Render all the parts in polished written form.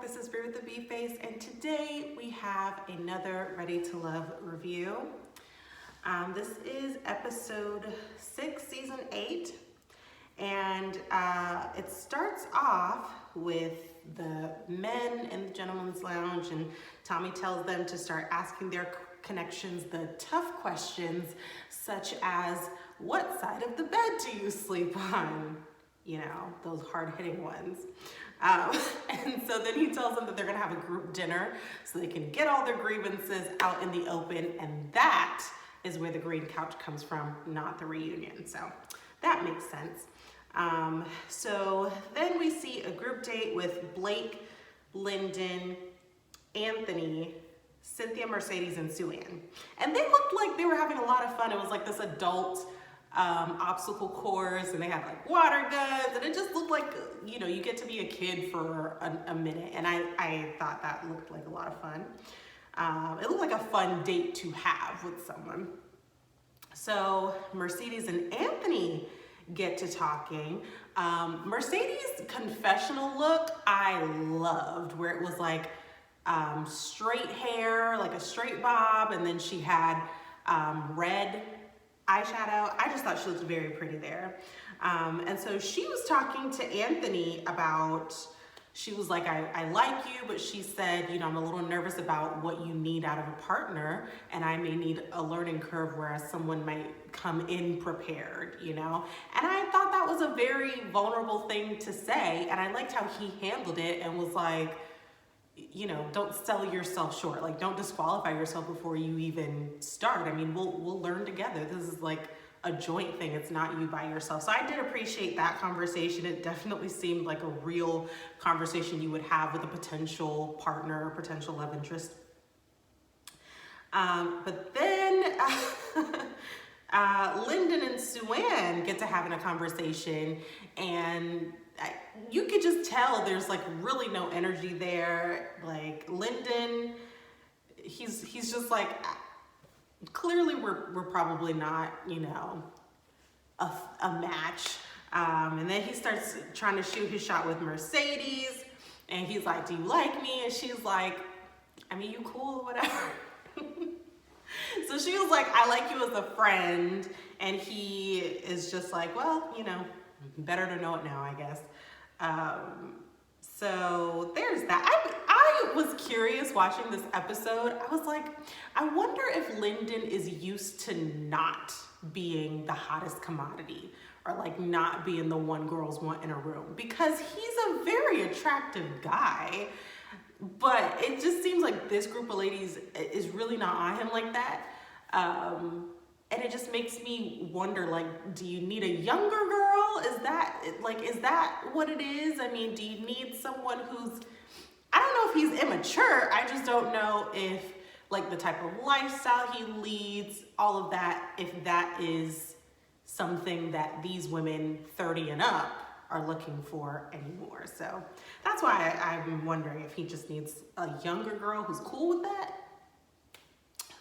This is Brie with the Bee Face, and today we have another Ready to Love review. This is episode 6, season 8, and it starts off with the men in the gentleman's lounge, and Tommy tells them to start asking their connections the tough questions, such as, what side of the bed do you sleep on? You know, those hard-hitting ones. And so then he tells them that they're gonna have a group dinner so they can get all their grievances out in the open, and that is where the green couch comes from, not the reunion. So that makes sense. So then we see a group date with Blake, Lyndon, Anthony, Cynthia, Mercedes, and Sue-Ann. And they looked like they were having a lot of fun. It was like this adult obstacle course, and they had like water guns, and it just looked like, you know, you get to be a kid for a minute, and I thought that looked like a lot of fun. It looked like a fun date to have with someone. So Mercedes and Anthony get to talking. Mercedes' confessional look I loved, where it was like straight hair, like a straight bob, and then she had red eyeshadow. I just thought she looked very pretty there. And so she was talking to Anthony about, she was like, I like you, but she said, you know, I'm a little nervous about what you need out of a partner, and I may need a learning curve, whereas someone might come in prepared, you know? And I thought that was a very vulnerable thing to say, and I liked how he handled it and was like, you know, don't sell yourself short. Like, don't disqualify yourself before you even start. I mean, we'll learn together. This is like a joint thing. It's not you by yourself. So I did appreciate that conversation. It definitely seemed like a real conversation you would have with a potential partner or potential love interest. But then Lyndon and Sue-Ann get to having a conversation, and you could just tell there's like really no energy there. Like Lyndon, he's just like, clearly we're probably not, you know, a match. And then he starts trying to shoot his shot with Mercedes, and he's like, do you like me? And she's like, I mean, you cool or whatever. So she was like, I like you as a friend. And he is just like, well, you know, better to know it now, I guess. So there's that. I was curious watching this episode. I was like, I wonder if Lyndon is used to not being the hottest commodity, or like not being the one girls want in a room, because he's a very attractive guy. But it just seems like this group of ladies is really not on him like that. And it just makes me wonder, like, do you need a younger girl? Is that what it is? I mean, do you need someone who's, I don't know if he's immature. I just don't know if, like, the type of lifestyle he leads, all of that, if that is something that these women 30 and up are looking for anymore. So that's why I'm wondering if he just needs a younger girl who's cool with that.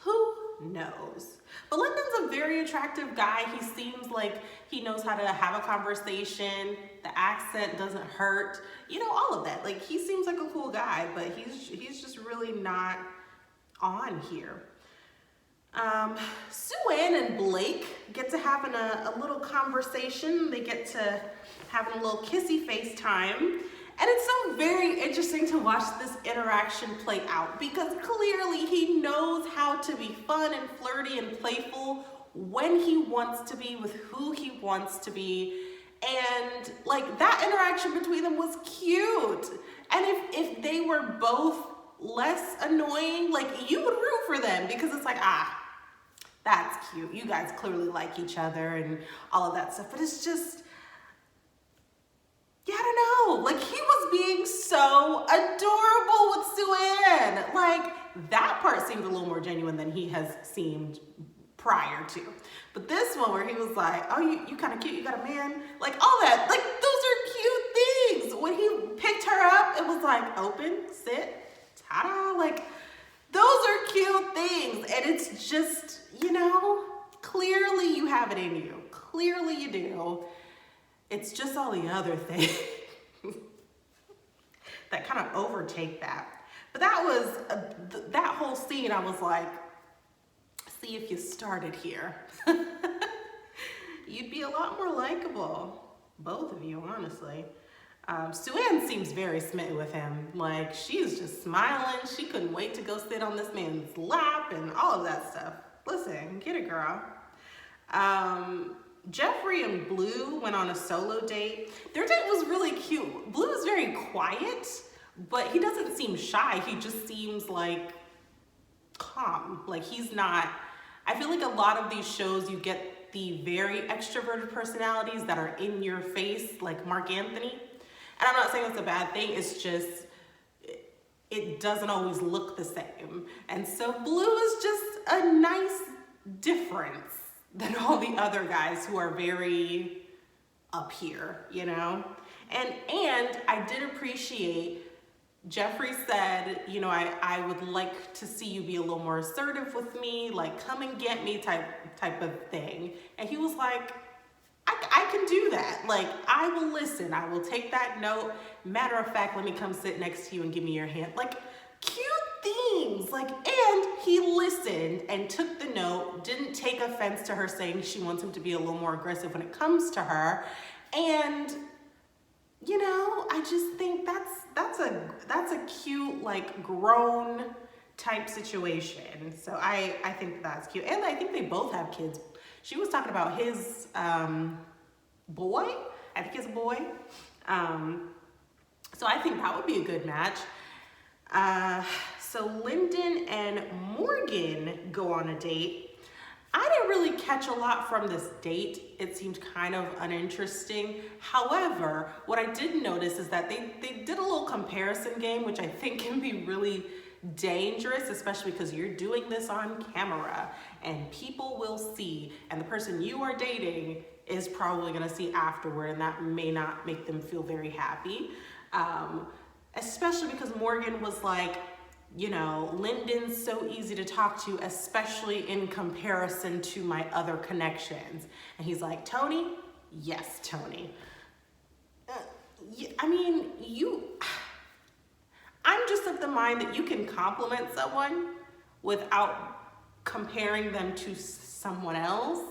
Who knows? But Lyndon's a very attractive guy. He seems like he knows how to have a conversation. The accent doesn't hurt. You know, all of that. Like, he seems like a cool guy, but he's just really not on here. Sue-Ann and Blake get to having a little conversation. They get to having a little kissy face time. And it's so very interesting to watch this interaction play out, because clearly he knows how to be fun and flirty and playful when he wants to be, with who he wants to be. And like, that interaction between them was cute. And if they were both less annoying, like, you would root for them, because it's like, that's cute. You guys clearly like each other and all of that stuff. But it's just, yeah, I don't know. Like, he was being so adorable with Sue-Ann. Like, that part seemed a little more genuine than he has seemed prior to. But this one where he was like, oh, you kind of cute, you got a man. Like, all that, like, those are cute things. When he picked her up, it was like, open, sit, ta-da. Like, those are cute things. And it's just, you know, clearly you have it in you. Clearly you do. It's just all the other things that kind of overtake that. But that was, that whole scene, I was like, see, if you started here, you'd be a lot more likable. Both of you, honestly. Sue-Ann seems very smitten with him. Like, she's just smiling. She couldn't wait to go sit on this man's lap and all of that stuff. Listen, get it, girl. Jeffrey and Blue went on a solo date. Their date was really cute. Blue is very quiet, but he doesn't seem shy. He just seems like calm. Like, he's not, I feel like a lot of these shows you get the very extroverted personalities that are in your face, like Mark Anthony. And I'm not saying it's a bad thing, it's just, it doesn't always look the same. And so Blue is just a nice difference than all the other guys who are very up here, you know? And I did appreciate, Jeffrey said, you know, I would like to see you be a little more assertive with me, like come and get me type of thing. And he was like, I can do that. Like, I will listen. I will take that note. Matter of fact, let me come sit next to you and give me your hand. Like, cute things. Like, and he listened and took the note, didn't take offense to her saying she wants him to be a little more aggressive when it comes to her. And, you know, I just think that's a cute, like, grown type situation. So I think that's cute. And I think they both have kids. She was talking about his boy. I think it's a boy. So I think that would be a good match. So Lyndon and Morgan go on a date. I didn't really catch a lot from this date. It seemed kind of uninteresting. However, what I did notice is that they did a little comparison game, which I think can be really dangerous, especially because you're doing this on camera and people will see, and the person you are dating is probably gonna see afterward, and that may not make them feel very happy. Especially because Morgan was like, you know, Lyndon's so easy to talk to, especially in comparison to my other connections. And he's like, Tony? Yes, Tony. I mean, I'm just of the mind that you can compliment someone without comparing them to someone else.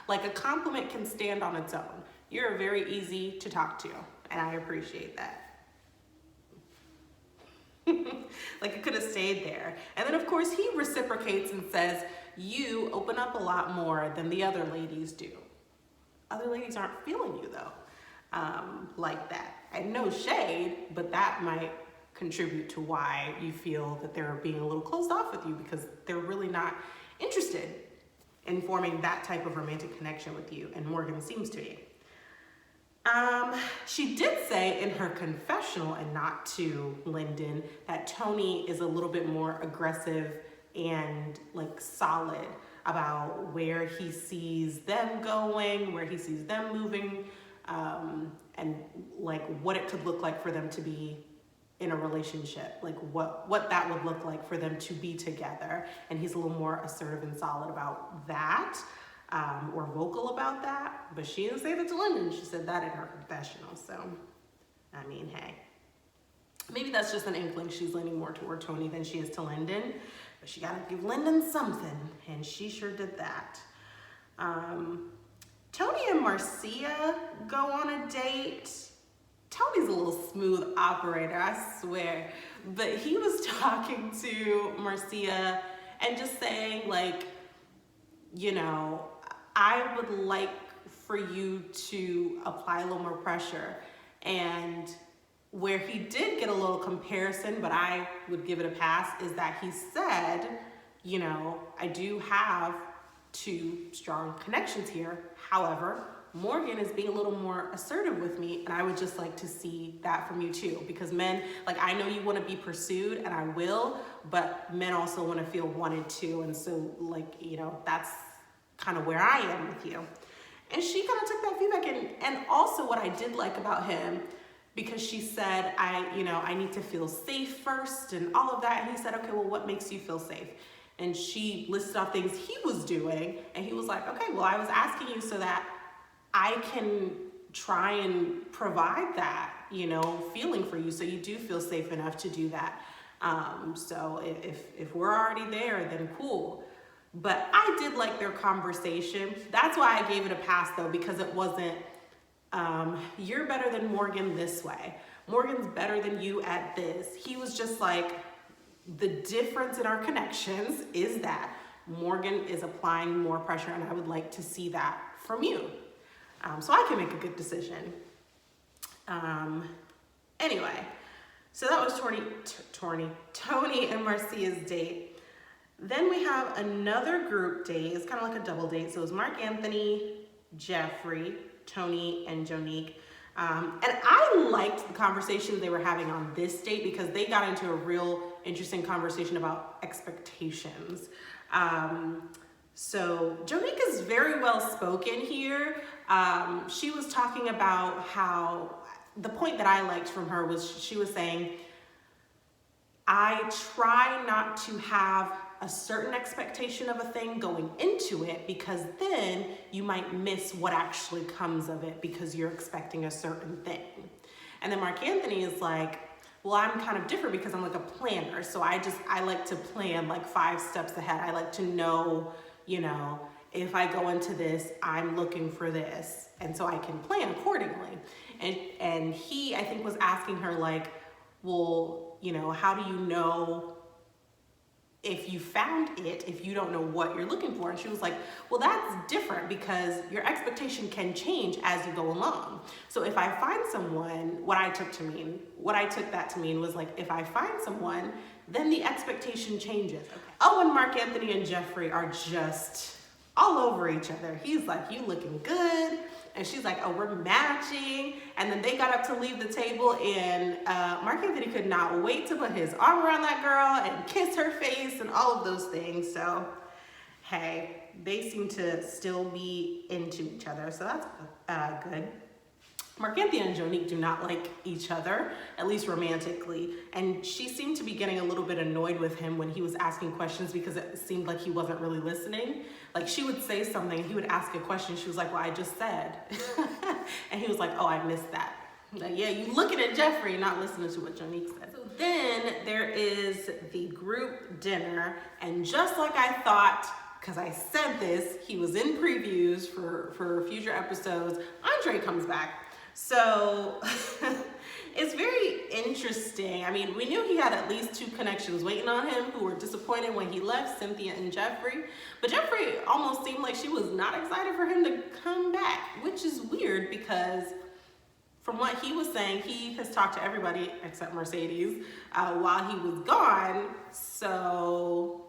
Like, a compliment can stand on its own. You're very easy to talk to, and I appreciate that. Like, it could have stayed there. And then of course he reciprocates and says, you open up a lot more than the other ladies do. Other ladies aren't feeling you though, like that. And no shade, but that might contribute to why you feel that they're being a little closed off with you, because they're really not interested in forming that type of romantic connection with you, and Morgan seems to be. She did say in her confessional, and not to Lyndon, that Tony is a little bit more aggressive and like solid about where he sees them going, where he sees them moving, and like what it could look like for them to be in a relationship, like what that would look like for them to be together. And he's a little more assertive and solid about that. Or vocal about that, but she didn't say that to Lyndon. She said that in her confessional. So, I mean, hey, maybe that's just an inkling. She's leaning more toward Tony than she is to Lyndon, but she gotta give Lyndon something, and she sure did that. Tony and Marcia go on a date. Tony's a little smooth operator, I swear, but he was talking to Marcia and just saying, like, you know, I would like for you to apply a little more pressure. And where he did get a little comparison, but I would give it a pass, is that he said, you know, I do have 2 strong connections here. However, Morgan is being a little more assertive with me, and I would just like to see that from you too. Because men, like, I know you want to be pursued, and I will, but men also want to feel wanted too. And so, like, you know, that's kind of where I am with you. And she kind of took that feedback, and also what I did like about him, because she said, I need to feel safe first and all of that. And he said, okay, well, what makes you feel safe? And she listed off things he was doing, and he was like, okay, well, I was asking you so that I can try and provide that, feeling for you, so you do feel safe enough to do that. So if we're already there, then cool. But I did like their conversation. That's why I gave it a pass though, because it wasn't, you're better than Morgan this way. Morgan's better than you at this. He was just like, the difference in our connections is that Morgan is applying more pressure, and I would like to see that from you. So I can make a good decision. Anyway, so that was Tony and Marcia's date. Then we have another group date. It's kind of like a double date. So it was Mark Anthony, Jeffrey, Tony, and Jonique. And I liked the conversation they were having on this date because they got into a real interesting conversation about expectations. So Jonique is very well spoken here. She was talking about how, the point that I liked from her was she was saying, I try not to have a certain expectation of a thing going into it, because then you might miss what actually comes of it because you're expecting a certain thing. And then Mark Anthony is like, well, I'm kind of different because I'm like a planner. So I like to plan like 5 steps ahead. I like to know, if I go into this, I'm looking for this. And so I can plan accordingly. And he, I think, was asking her like, well, how do you know if you found it, if you don't know what you're looking for? And she was like, well, that's different because your expectation can change as you go along. So if I find someone, what I took that to mean was like, if I find someone, then the expectation changes. Okay. Oh, and Mark Anthony and Jeffrey are just all over each other. He's like, you looking good. And she's like, oh, we're matching. And then they got up to leave the table, and Mark Anthony could not wait to put his arm around that girl and kiss her face and all of those things. So, hey, they seem to still be into each other. So that's good. Mark Anthony and Jonique do not like each other, at least romantically. And she seemed to be getting a little bit annoyed with him when he was asking questions because it seemed like he wasn't really listening. Like she would say something, he would ask a question. She was like, well, I just said. And he was like, oh, I missed that. Like, yeah, you looking at Jeffrey, not listening to what Jonique said. So then there is the group dinner. And just like I thought, because I said this, he was in previews for future episodes, Andre comes back. So it's very interesting. I mean, we knew he had at least 2 connections waiting on him who were disappointed when he left, Cynthia and Jeffrey. But Jeffrey almost seemed like she was not excited for him to come back, which is weird because from what he was saying, he has talked to everybody except Mercedes while he was gone. So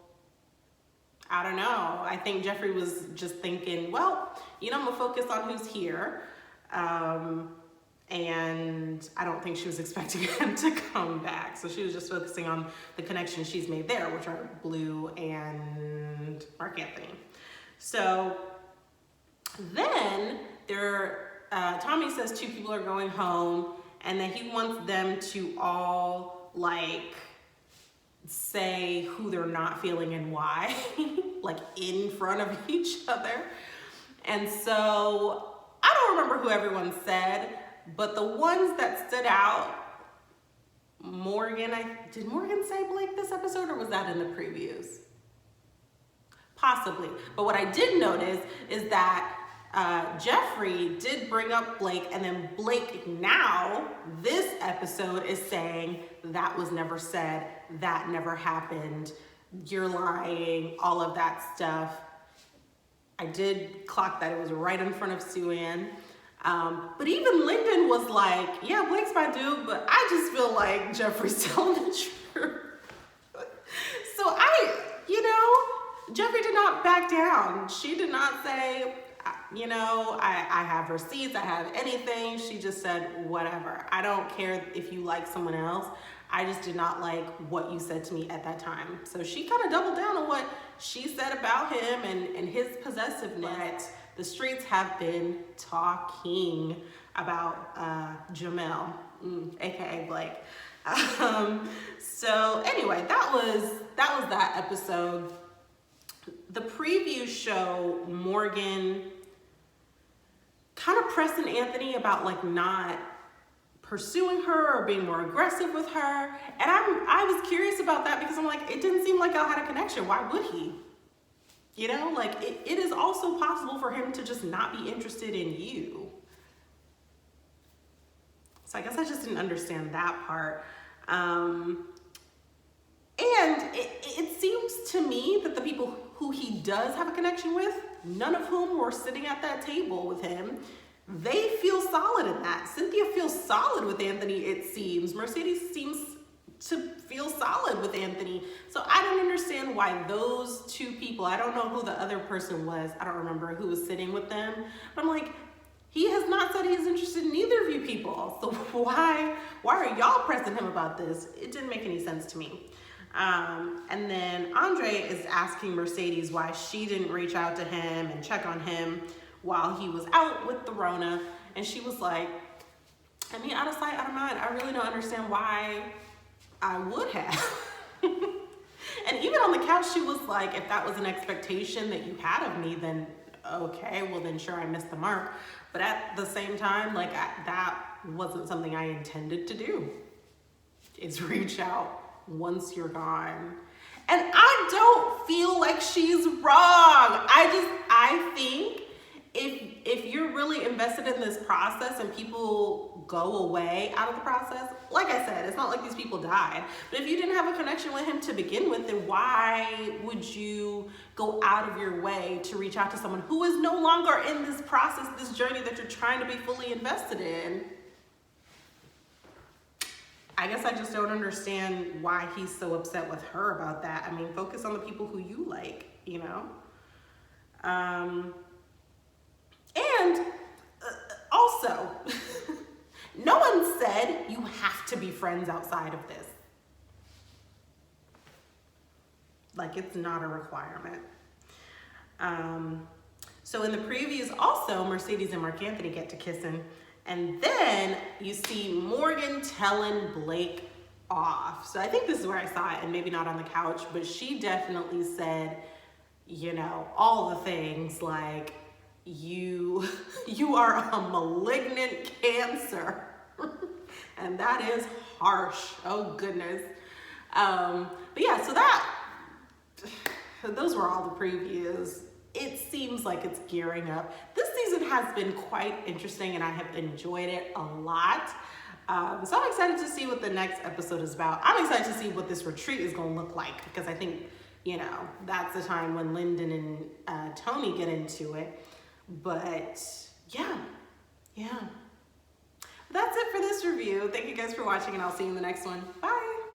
I don't know. I think Jeffrey was just thinking, well, I'm gonna focus on who's here. And I don't think she was expecting him to come back. So she was just focusing on the connections she's made there, which are Blue and Mark Anthony. So then Tommy says 2 people are going home, and then he wants them to all like say who they're not feeling and why, like in front of each other. And so I don't remember who everyone said, but the ones that stood out, did Morgan say Blake this episode, or was that in the previews? Possibly. But what I did notice is that Jeffrey did bring up Blake, and then Blake now, this episode, is saying that was never said, that never happened, you're lying, all of that stuff. I did clock that it was right in front of Sue-Ann. But even Lyndon was like, yeah, Blake's my dude, but I just feel like Jeffrey's telling the truth. So Jeffrey did not back down. She did not say, I have receipts, I have anything. She just said, whatever. I don't care if you like someone else. I just did not like what you said to me at that time. So she kind of doubled down on what she said about him and his possessiveness. The streets have been talking about Jamel, aka Blake. So anyway, that was that episode. The preview show, Morgan kind of pressing Anthony about like not pursuing her or being more aggressive with her. And I was curious about that because I'm like, it didn't seem like y'all had a connection. Why would he? You know, like it is also possible for him to just not be interested in you. So I guess I just didn't understand that part. And it seems to me that the people who he does have a connection with, none of whom were sitting at that table with him, they feel solid in that. Cynthia feels solid with Anthony, it seems. Mercedes seems to feel solid with Anthony. So I don't understand why those two people, I don't know who the other person was, I don't remember who was sitting with them, but I'm like, he has not said he's interested in either of you people. So why are y'all pressing him about this? It didn't make any sense to me. And then Andre is asking Mercedes why she didn't reach out to him and check on him while he was out with the Rona. And she was like, I mean, out of sight, out of mind. I really don't understand why I would have. And even on the couch, she was like, if that was an expectation that you had of me, then okay, well then sure, I missed the mark. But at the same time, like that wasn't something I intended to do. Is reach out once you're gone. And I don't feel like she's wrong. I think if you're really invested in this process and people go away out of the process, like I said, it's not like these people died. But if you didn't have a connection with him to begin with, then why would you go out of your way to reach out to someone who is no longer in this process, this journey that you're trying to be fully invested in? I guess I just don't understand why he's so upset with her about that. I mean, focus on the people who you like, you know? And also, no one said you have to be friends outside of this. Like, it's not a requirement. So in the previews also, Mercedes and Mark Anthony get to kissing. And then you see Morgan telling Blake off. So I think this is where I saw it, and maybe not on the couch, but she definitely said, you know, all the things like, you are a malignant cancer. And that is harsh. Oh goodness. But yeah, so those were all the previews. It seems like it's gearing up. This season has been quite interesting and I have enjoyed it a lot. So I'm excited to see what the next episode is about. I'm excited to see what this retreat is going to look like because I think, you know, that's the time when Lyndon and Tony get into it. But yeah. That's it for this review. Thank you guys for watching and I'll see you in the next one. Bye.